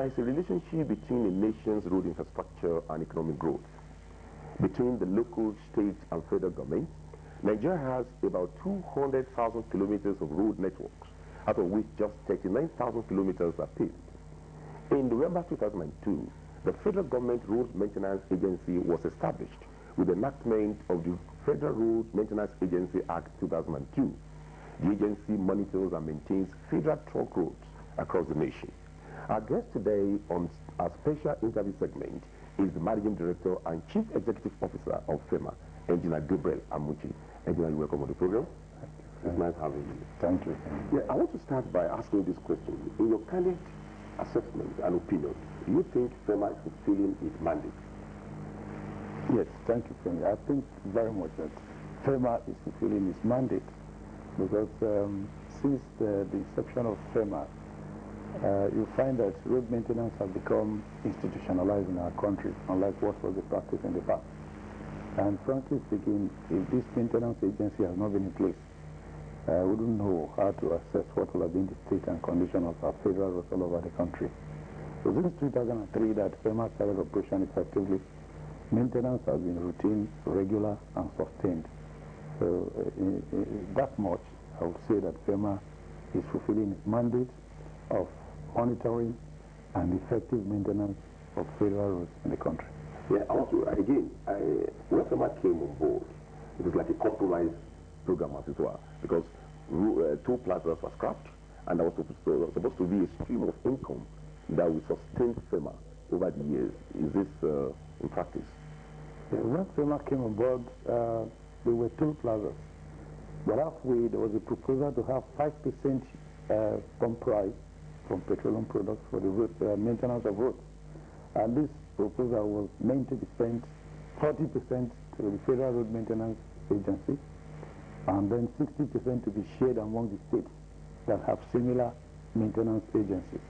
There is a relationship between a nation's road infrastructure and economic growth. Between the local, state, and federal government, Nigeria has about 200,000 kilometers of road networks, out of which just 39,000 kilometers are paved. In November 2002, the Federal Government Roads Maintenance Agency was established with the enactment of the Federal Roads Maintenance Agency Act 2002. The agency monitors and maintains federal trunk roads across the nation. Our guest today on our special interview segment is the Managing Director and Chief Executive Officer of FERMA, Engineer Gabriel Amuchi. Engineer, you welcome to the program. It's nice having you. Thank you. Yeah, I want to start by asking this question. In your candid assessment and opinion, do you think FERMA is fulfilling its mandate? Yes, thank you, Femi. I think very much that FERMA is fulfilling its mandate because since the inception of FERMA, you find that road maintenance has become institutionalized in our country, unlike what was the practice in the past. And frankly speaking, if this maintenance agency has not been in place, we wouldn't know how to assess what will have been the state and condition of our federal roads all over the country. So since 2003 that FERMA started operation effectively, maintenance has been routine, regular, and sustained. So that much, I would say that FERMA is fulfilling its mandate of monitoring and effective maintenance of federal roads in the country. Yeah, also, again, when FERMA came on board, it was like a compromise program as it were, because toll plazas were scrapped, and there was supposed to be a stream of income that will sustain FERMA over the years. Is this in practice? Yeah, when FERMA came on board, there were toll plazas. But halfway, there was a proposal to have 5% pump price from petroleum products for the road, maintenance of roads. And this proposal was meant to be spent 40% to the Federal Road Maintenance Agency, and then 60% to be shared among the states that have similar maintenance agencies.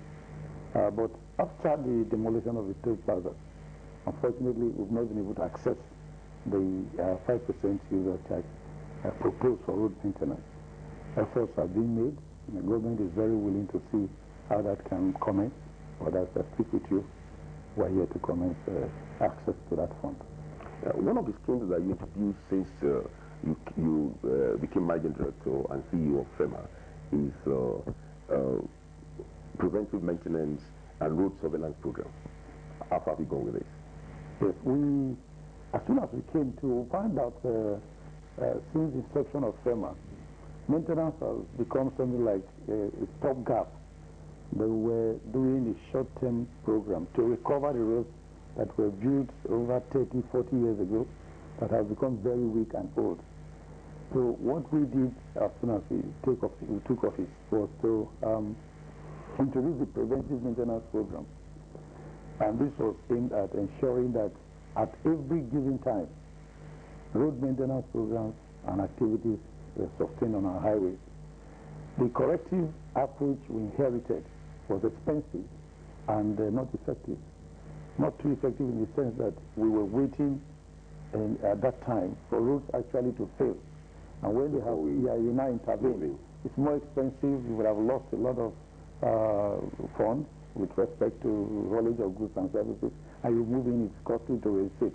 But after the demolition of the toll plazas, unfortunately, we've not been able to access the 5% user charge proposed for road maintenance. Efforts have been made, and the government is very willing to see how that can commence, but as I speak with you, we're here to commence access to that fund. One of the schemes that you introduced since you became Managing Director and CEO of FERMA is preventive maintenance and road surveillance program. How far have you gone with this? Yes, as soon as we came to find out since the inception of FERMA, maintenance has become something like a stopgap. They were doing a short-term program to recover the roads that were built over 30, 40 years ago that have become very weak and old. So what we did as soon as we took office was to introduce the preventive maintenance program. And this was aimed at ensuring that at every given time, road maintenance programs and activities were sustained on our highways. The corrective approach we inherited was expensive and not effective. Not too effective in the sense that we were waiting at that time for roads actually to fail. And when they have you now intervene, it's more expensive. You would have lost a lot of funds with respect to haulage of goods and services, and you move in, it's costly to reinstate.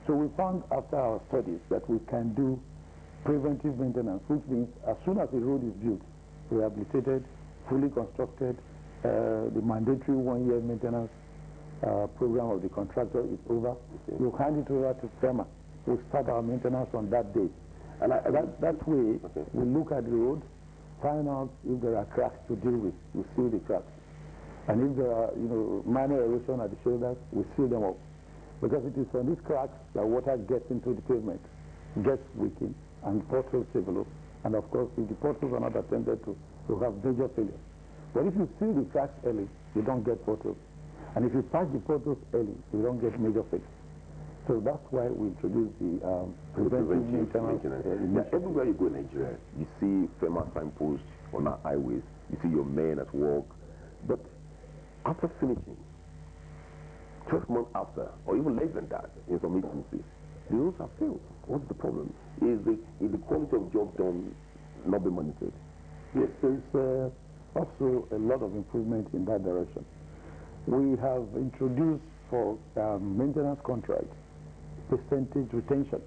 So we found after our studies that we can do preventive maintenance, which means as soon as the road is built, rehabilitated, fully constructed, the mandatory one-year maintenance program of the contractor is over. You hand it over to FERMA. We start our maintenance on that day. And that way, we look at the road, find out if there are cracks to deal with. We seal the cracks. And if there are, minor erosion at the shoulders, we seal them up. Because it is from these cracks that water gets into the pavement, gets weakened, and potholes develop. And of course, if the potholes are not attended to, you have major failure. But if you seal the cracks early, you don't get potholes. And if you patch the potholes early, you don't get major failure. So that's why we introduced the preventive maintenance. Everywhere you go in Nigeria, you see FERMA signposts on our highways, you see your men at work. But after finishing, 12 months after, or even less than that, in some instances, the roads have failed. What's the problem? Is the quality of job done not being monitored? Yes, there's also a lot of improvement in that direction. We have introduced for maintenance contracts percentage retention.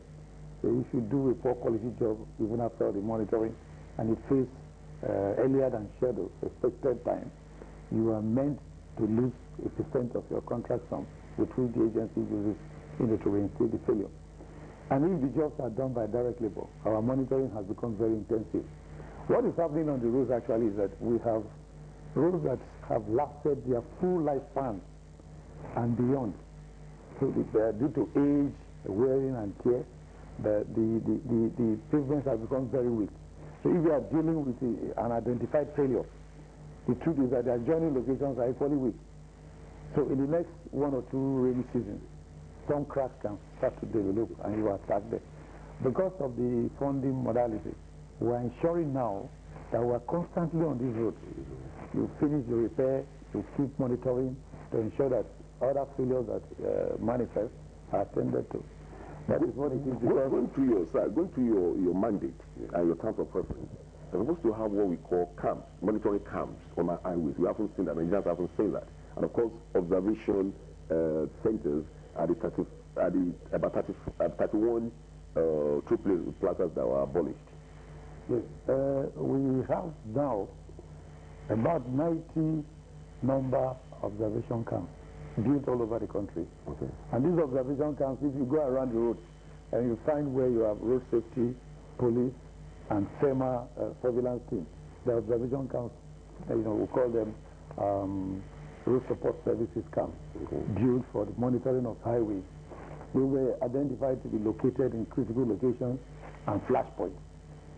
So if you do a poor quality job, even after the monitoring, and it fails earlier than scheduled, expected time, you are meant to lose a percent of your contract sum, with which the agency uses to reinstate the failure. And if the jobs are done by direct labor, our monitoring has become very intensive. What is happening on the roads actually is that we have roads that have lasted their full lifespan and beyond. So due to age, wearing and tear, the pavements have become very weak. So if you are dealing with an identified failure, the truth is that the adjoining locations are equally weak. So in the next 1 or 2 rainy seasons, some cracks can start to develop and you are stuck there. Because of the funding modality, we are ensuring now that we are constantly on these roads. You finish the repair, you keep monitoring to ensure that other failures that manifest are attended to. That is what it is. Going to your side, going to your mandate and your terms of preference, we're supposed to have what we call camps, monitoring camps on our highways. We haven't seen that. Nigerians haven't seen that. And of course, observation centers at about 31 troop plazas that were abolished. Yes, we have now about 90 number observation camps built all over the country. Okay. And these observation camps, if you go around the roads and you find where you have road safety, police, and FERMA surveillance team, the observation camps, we call them road support services camps, built for the monitoring of highways. They were identified to be located in critical locations and flashpoints,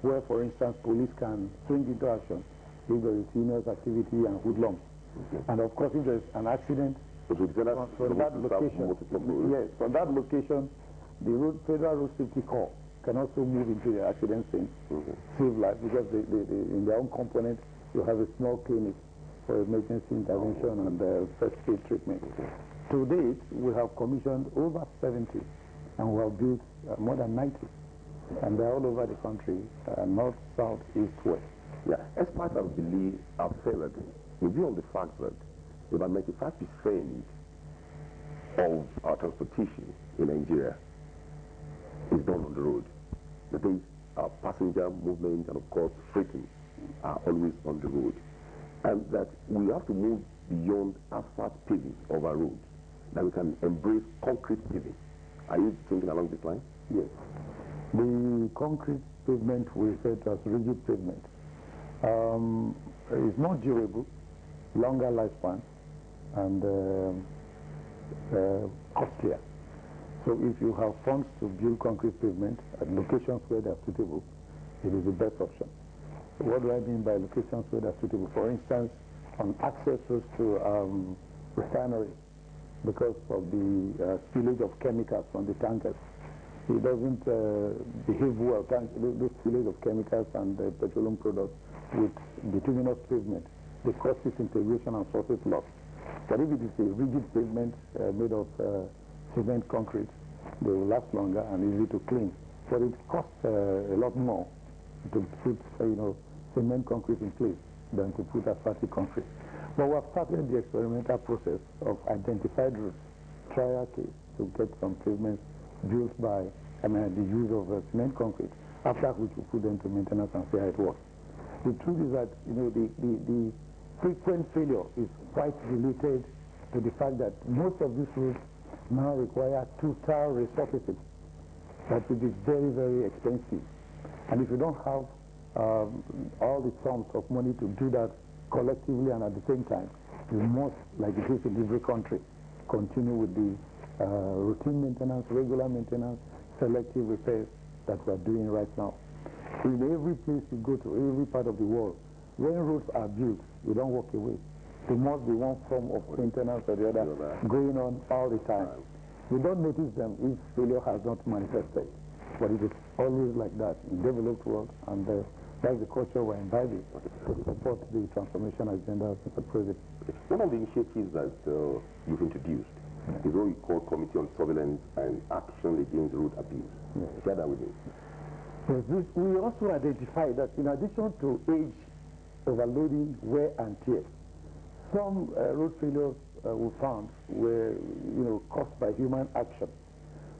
where, for instance, police can swing into action if there is heinous activity and hoodlums. And of course, if there is an accident, from that location, the Federal Road Safety Corps can also move into the accident scene, save life, because in their own component, you have a small clinic for emergency intervention and first aid treatment. To date, we have commissioned over 70, and we have built more than 90. And they're all over the country, north, south, east, west. Yeah, experts have believed, have said that, in view of the fact that about 95% of our transportation in Nigeria is done on the road. That is, our passenger movement and, of course, freighting are always on the road. And that we have to move beyond asphalt paving of our roads, that we can embrace concrete paving. Are you thinking along this line? Yes. The concrete pavement we refer to as rigid pavement is not durable, longer lifespan, and costlier. So if you have funds to build concrete pavement at locations where they are suitable, it is the best option. What do I mean by locations where they are suitable? For instance, on access roads to refineries, because of the spillage of chemicals from the tankers. It doesn't behave well, those spillage of chemicals and petroleum products with bituminous pavement. They cause disintegration and surface loss. But if it is a rigid pavement made of cement concrete, they will last longer and easy to clean. But it costs a lot more to put, cement concrete in place than to put asphalt concrete. But we have started the experimental process of identified routes, trial case, to get some pavements built by the use of cement concrete, after which we put them to maintenance and see how it works. The truth is that the frequent failure is quite related to the fact that most of these roads now require total resurfacing. That will be very, very expensive. And if you don't have all the sums of money to do that collectively and at the same time, you must, like it is in every country, continue with the routine maintenance, regular maintenance, selective repairs that we are doing right now. In every place you go to, every part of the world, when roads are built, you don't walk away. There must be one form of maintenance or the other going on all the time. You don't notice them if failure has not manifested. But it is always like that in developed world, and that's the culture we're imbibing to support the transformation agenda of the President. One of the initiatives that you've introduced is what we call Committee on Surveillance and Action Against Road Abuse. Share that with me. Yes, we also identify that in addition to age, overloading, wear and tear, some road failures we found were, caused by human action.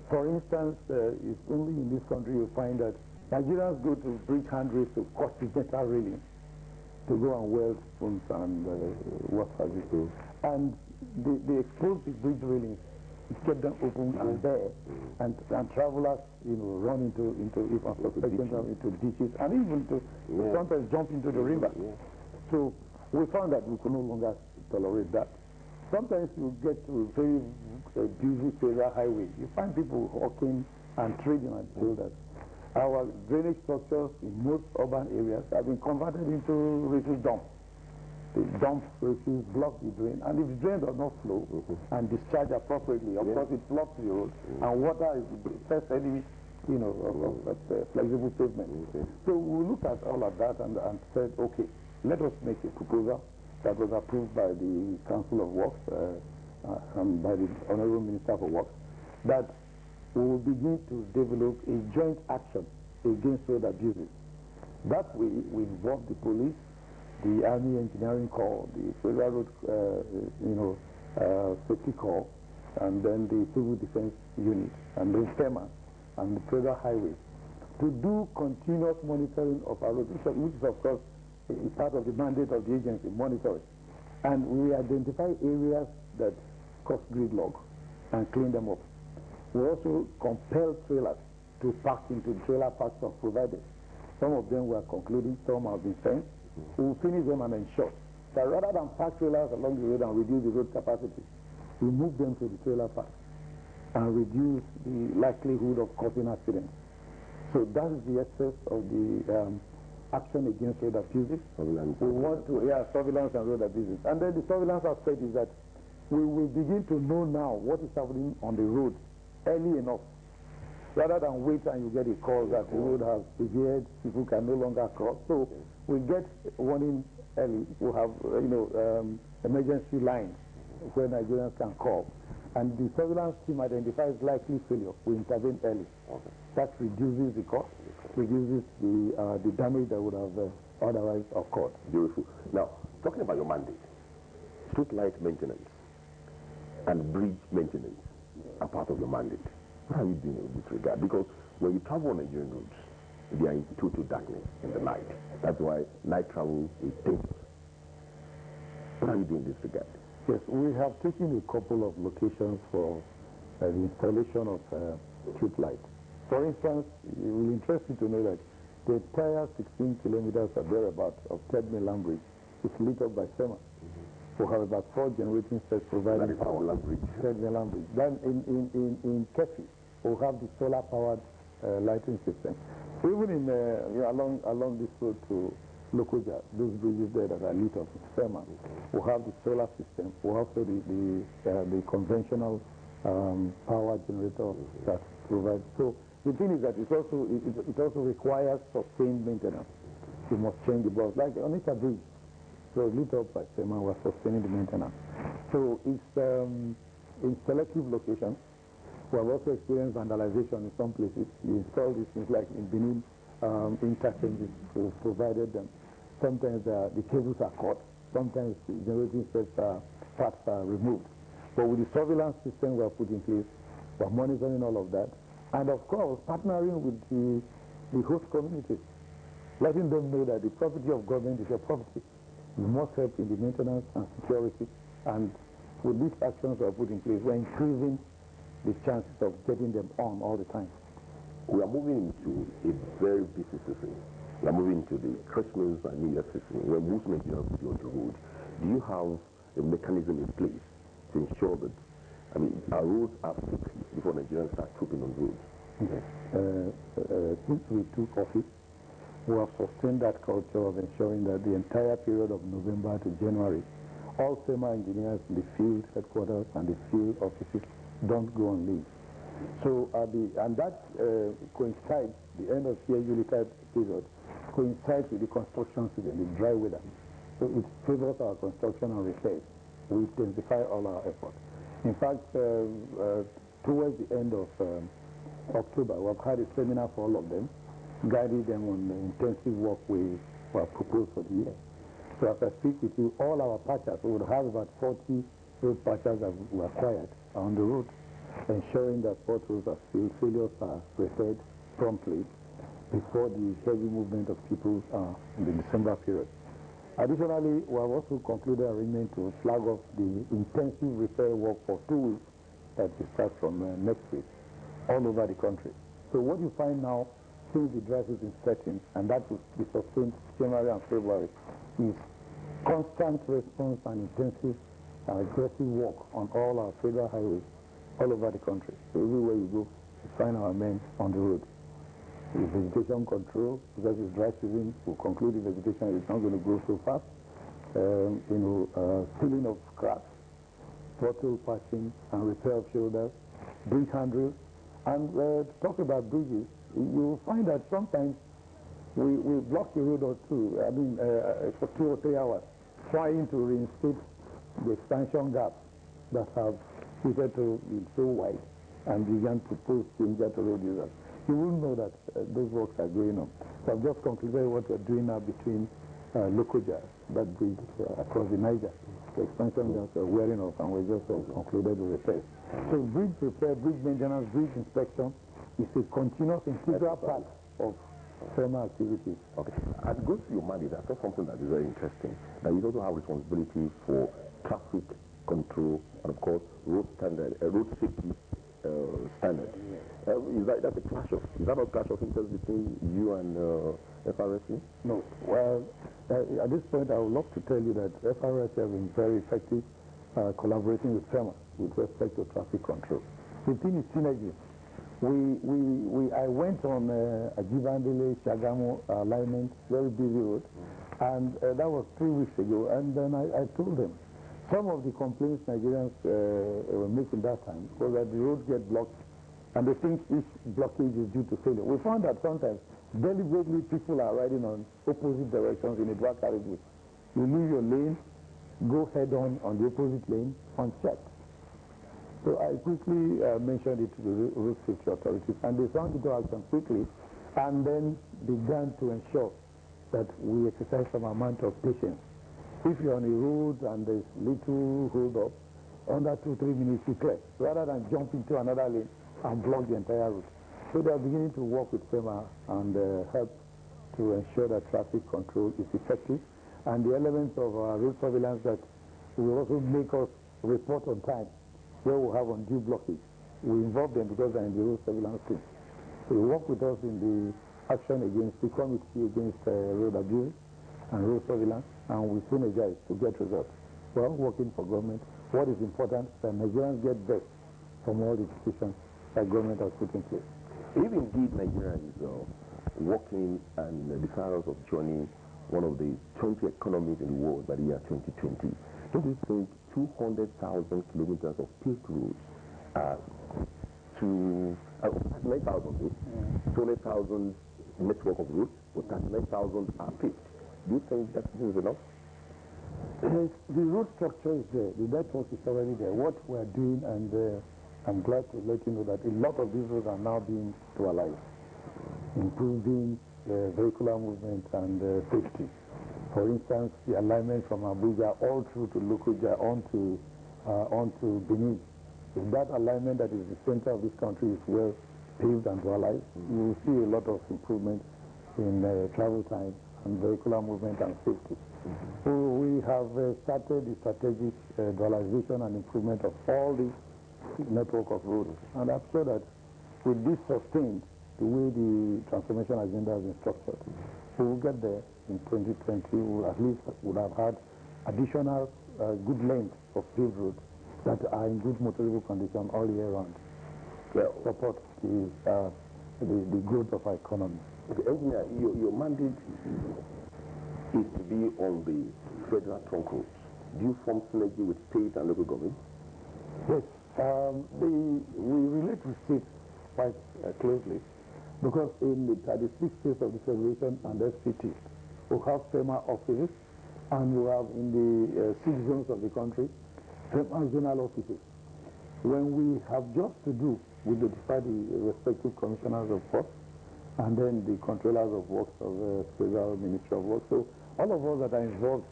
For instance, it's only in this country you find that Nigerians go to bridge handrails to cut the metal railing to go and weld spoons and what have you. And they exposed the bridge railings, kept them open and bare, and travelers, run into ditches, and even to sometimes jump into the river. So we found that we could no longer tolerate that. Sometimes you get to a very busy federal highway. You find people hawking and trading and all that. Our drainage structures in most urban areas have been converted into refuse dumps. The dump refuse block the drain, and if the drain does not flow and discharge appropriately, of course it blocks the road, and water is the first enemy, of flexible pavement. So we looked at all of that and said, okay, let us make a proposal that was approved by the Council of Works and by the Honorable Minister for Works, that we will begin to develop a joint action against road abuses. That way, we involve the police, the Army Engineering Corps, the Federal Road Safety Corps, and then the Civil Defense Unit, and the FERMA, and the Federal Highways, to do continuous monitoring of our roads, which is, of course, is part of the mandate of the agency, monitoring. And we identify areas that cause gridlock and clean them up. We also compel trailers to park into trailer parks of providers. Some of them were concluding, some have been fenced. We will finish them and ensure that rather than park trailers along the road and reduce the road capacity, we move them to the trailer park and reduce the likelihood of causing accidents. So that is the essence of the action against road abuses. Surveillance. We want to, surveillance and road abuses. And then the surveillance aspect is that we will begin to know now what is happening on the road early enough, rather than wait and you get a call that the road has severed, people can no longer cross. So we get warning early. We have, emergency lines where Nigerians can call. And the surveillance team identifies likely failure. We intervene early. That reduces the cost, reduces the damage that would have otherwise occurred. Beautiful. Now, talking about your mandate, street light maintenance and bridge maintenance are part of your mandate. What are you doing in this regard? Because when you travel on Nigerian roads, they are in total darkness in the night. That's why night travel is dangerous. What are you doing in this regard? Yes, we have taken a couple of locations for the installation of street lights. For instance, it will interest you to know that the entire 16 kilometers or thereabouts of Third Mainland Bridge is lit up by FERMA. We have about 4 generating sets providing power. Third Mainland Bridge. Then in Kefi, we have the solar-powered lighting system. Even in along this road to Lokoja, those bridges there that are lit up with FERMA, we have the solar system. We have also the conventional power generator that provides. So the thing is that it also requires sustained maintenance. You must change the bulbs, like on Ita Bridge. So lit up by FERMA, we're sustaining the maintenance. So it's in selective locations. We have also experienced vandalization in some places. We install these things like in Benin, interchanges. We've provided them. Sometimes the cables are cut. Sometimes the generating sets parts are removed. But with the surveillance system we have put in place, we're monitoring all of that. And of course, partnering with the host communities, letting them know that the property of government is your property. You must help in the maintenance and security. And with these actions we have put in place, we're increasing the chances of getting them on all the time. We are moving into a very busy season. We are moving into the Christmas and New Year season, where most Nigerians will be on the road. Do you have a mechanism in place to ensure that, our roads are fixed before Nigerians start trooping on roads? Yes. Since we took office, we have sustained that culture of ensuring that the entire period of November to January, all FERMA engineers in the field headquarters and the field offices don't go on leave. So that coincides, the end of year Yuletide period coincides with the construction season, the dry weather. So it favors our construction and repairs. We intensify all our efforts. In fact, towards the end of October, we've had a seminar for all of them, guiding them on the intensive work we have proposed for the year. So as I speak with you, all our patches, we would have about 40 road patches that were acquired on the road, ensuring that potholes are filled, failures are repaired promptly before the heavy movement of people in the December period. Additionally, we have also concluded an agreement to flag off the intensive repair work for 2 weeks that will start from next week all over the country. So what you find now, since the dry season setting, and that will be sustained January and February, is constant response and intensive and aggressive work on all our federal highways all over the country. So everywhere you go, you find our men on the road. The vegetation control, because it's dry season, we'll conclude the vegetation is not going to grow so fast. Filling of cracks, throttle patching and repair of shoulders, bridge handrails. And to talk about bridges, you'll find that sometimes we block a road or two, for 2 or 3 hours, trying to reinstate the expansion gaps that have needed to be so wide and began to pose danger to road users. You will know that those works are going on. So I've just concluded what we're doing now between Lokoja, that bridge across the Niger. The expansion gaps are wearing off, and we just concluded the repairs. So bridge repair, bridge maintenance, bridge inspection is a continuous integral part of FERMA activities. Okay. And goes to your mandate, I saw something that is very interesting, that you also have responsibility for traffic control and, of course, road safety standard. Is that a clash of? Is that a clash of interest between you and FRSC? No. Well, at this point, I would love to tell you that FRSC has been very effective collaborating with FERMA with respect to traffic control. The thing is synergy. I went on Ajibandele Shagamu alignment, very busy road, and that was 3 weeks ago. And then I told them some of the complaints Nigerians were making that time was that the roads get blocked, and they think each blockage is due to failure. We found that sometimes deliberately people are riding on opposite directions in a dual carriageway. You leave your lane, go head on the opposite lane, unchecked. So I quickly mentioned it to the road safety authorities, and they found into action quickly, and then began to ensure that we exercise some amount of patience. If you're on a road and there's little hold up, under 2-3 minutes you clear, rather than jump into another lane and block the entire route. So they are beginning to work with FEMA and help to ensure that traffic control is effective. And the elements of our road surveillance that will also make us report on time where we have undue blockage. We involve them because they're in the road surveillance team. So they work with us in the action against the committee against road abuse and road surveillance, and we synergize to get results. We're all working for government. What is important is that Nigerians get best from all the institutions that government has put in place. If indeed Nigeria is working and desirous of joining one of the 20 economies in the world by the year 2020, don't you think 200,000 kilometers of paved roads to 200,000 network of roads, but 39,000 are paved? Do you think that this is enough? The road structure is there. The network is already there. What we're doing, and I'm glad to let you know that a lot of these roads are now being dualized, improving vehicular movement and safety. For instance, the alignment from Abuja all through to Lokoja onto Benin. If that alignment that is the center of this country is well paved and dualized, you will see a lot of improvement in travel time and vehicular movement and safety. So we have started the strategic dualization and improvement of all the network of roads. And I'm sure that with this sustained, the way the transformation agenda has been structured, we will get there in 2020. We at least would have had additional good length of paved roads that are in good motorable condition all year round. Well, support the growth of our economy. Okay, Engineer, your mandate is to be on the federal trunk roads. Do you form synergy with state and local government? Yes, we relate with states quite closely, because in the 36 states of the Federation and FCT, we have FEMA offices, and we have in the 6 zones of the country, FEMA zonal offices. When we have jobs to do, we notify the respective commissioners of works, and then the controllers of works of the Federal Ministry of Works. So all of us that are involved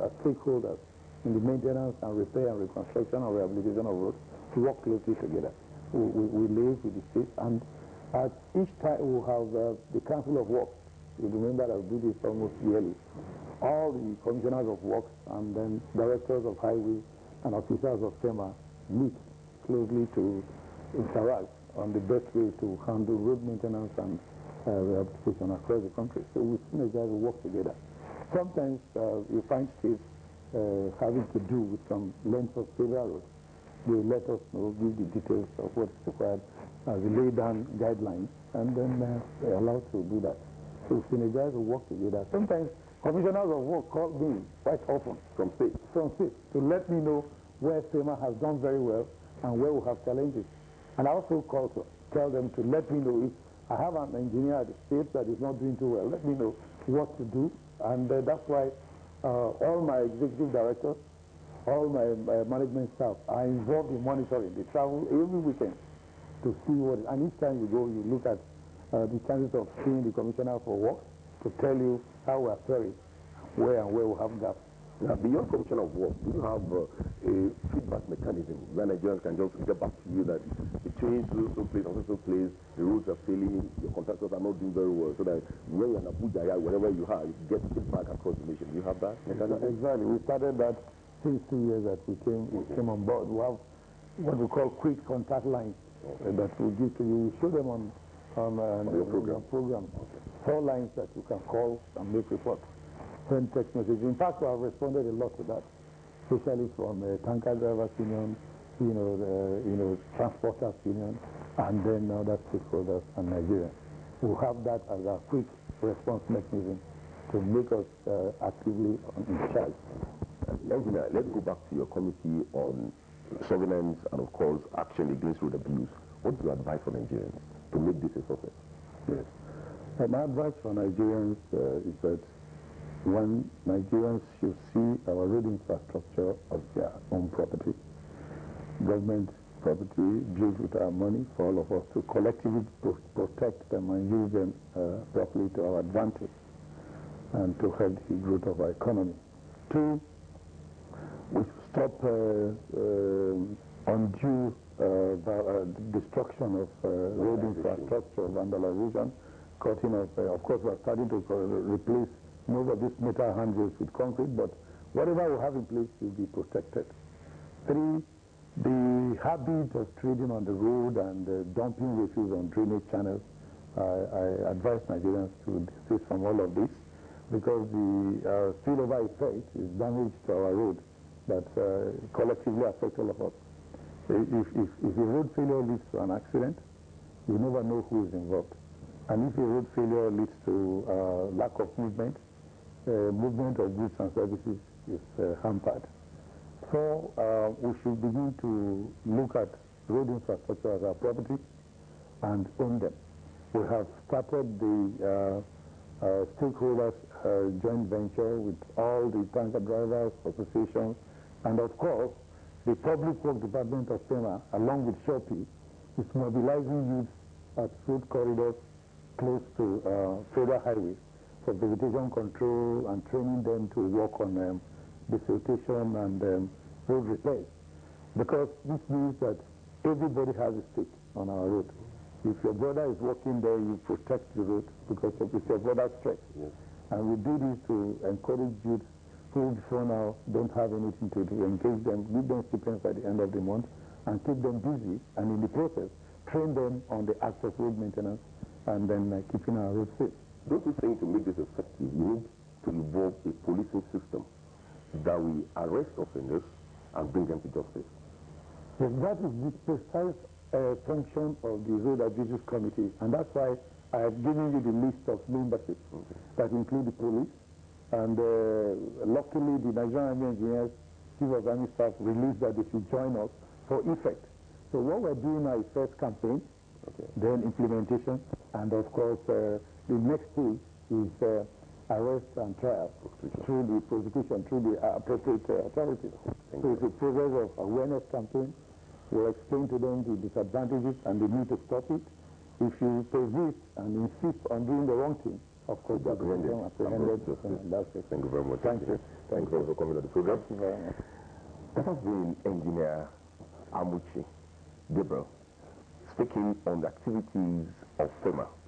as stakeholders in the maintenance and repair and reconstruction and rehabilitation of roads to work closely together. We live with the state, and at each time we have the Council of Works. You remember I do this almost yearly. All the commissioners of works and then directors of highways and officers of FEMA meet closely to interact on the best way to handle road maintenance and rehabilitation across the country. So we synergize and work together. Sometimes you find states having to do with some length of federal roads. They let us know, give the details of what's required as we lay down guidelines, and then they're allowed to do that. So synergize and work together. Sometimes commissioners of work call me quite often from states to let me know where FEMA has done very well and where we have challenges. And I also call to tell them to let me know if I have an engineer at the state that is not doing too well. Let me know what to do. And that's why all my executive directors, all my management staff are involved in monitoring. They travel every weekend to see what, and each time you go, you look at the chances of seeing the commissioner for work to tell you how we are faring, where we have gaps. Now, beyond commissioner of work, do you have a feedback mechanism where Nigerians can just get back to you that between so place and so place, the roads are failing, your contractors are not doing very well, so that when you're in Abuja, wherever you are, you get feedback across the nation. Do you have that mechanism? Exactly. We started that since 2 years that we came on board. We have what we call quick contact lines that we give to you. We show them on your program. 4 lines that you can call and make reports. Send text messages. In fact, we have responded a lot to that, especially from Tanker Drivers Union, Transporters Union, and then other stakeholders and Nigerians. We have that as a quick response mechanism to make us actively in charge. Let's go back to your committee on surveillance and, of course, action against road abuse. What is your advice for Nigerians to make this a success? Yes. My advice for Nigerians is that one, Nigerians should see our road infrastructure as their own property, government property built with our money for all of us to collectively protect them and use them properly to our advantage and to help the growth of our economy. 2, we should stop undue destruction of road infrastructure, vandalization, cutting of course, we're starting to replace most of these metal handrails with concrete, but whatever we have in place will be protected. 3, the habit of trading on the road and dumping refuse on drainage channels, I advise Nigerians to desist from all of this, because the spillover effect is damage to our road that collectively affects all of us. If a road failure leads to an accident, you never know who is involved. And if a road failure leads to lack of movement of goods and services is hampered. So we should begin to look at road infrastructure as our property and own them. We have started the stakeholders joint venture with all the tanker drivers, associations, and of course, the Public Works Department of FEMA, along with Shopee, is mobilizing youth at road corridors close to federal highways for vegetation control and training them to work on desiccation and road repairs. Because this means that everybody has a stake on our road. If your brother is working there, you protect the road because it's your brother's strength. Yes. And we do this to encourage youth who before now don't have anything to do, engage them, give them stipends at the end of the month, and keep them busy, and in the process, train them on the act of road maintenance, and then keeping our roads safe. Don't you think to make this effective, you need to involve a policing system that will arrest offenders and bring them to justice? Yes, that is the precise function of the Road Abuses Committee, and that's why I have given you the list of membership that include the police, and luckily the Nigerian Engineers, Chief of Army Staff released that they should join us for effect. So what we're doing now is first campaign, then implementation, and of course the next stage is arrest and trial through the prosecution, through the appropriate authorities. So it's a process of awareness campaign. We'll explain to them the disadvantages and the need to stop it. If you persist and insist on doing the wrong thing, Of course, to be apprehended. That's it. Thank you very much. Thank you. Thank you for coming on the program. Thank you very much. That has been Engineer Amuchi Gabriel speaking on the activities of FERMA.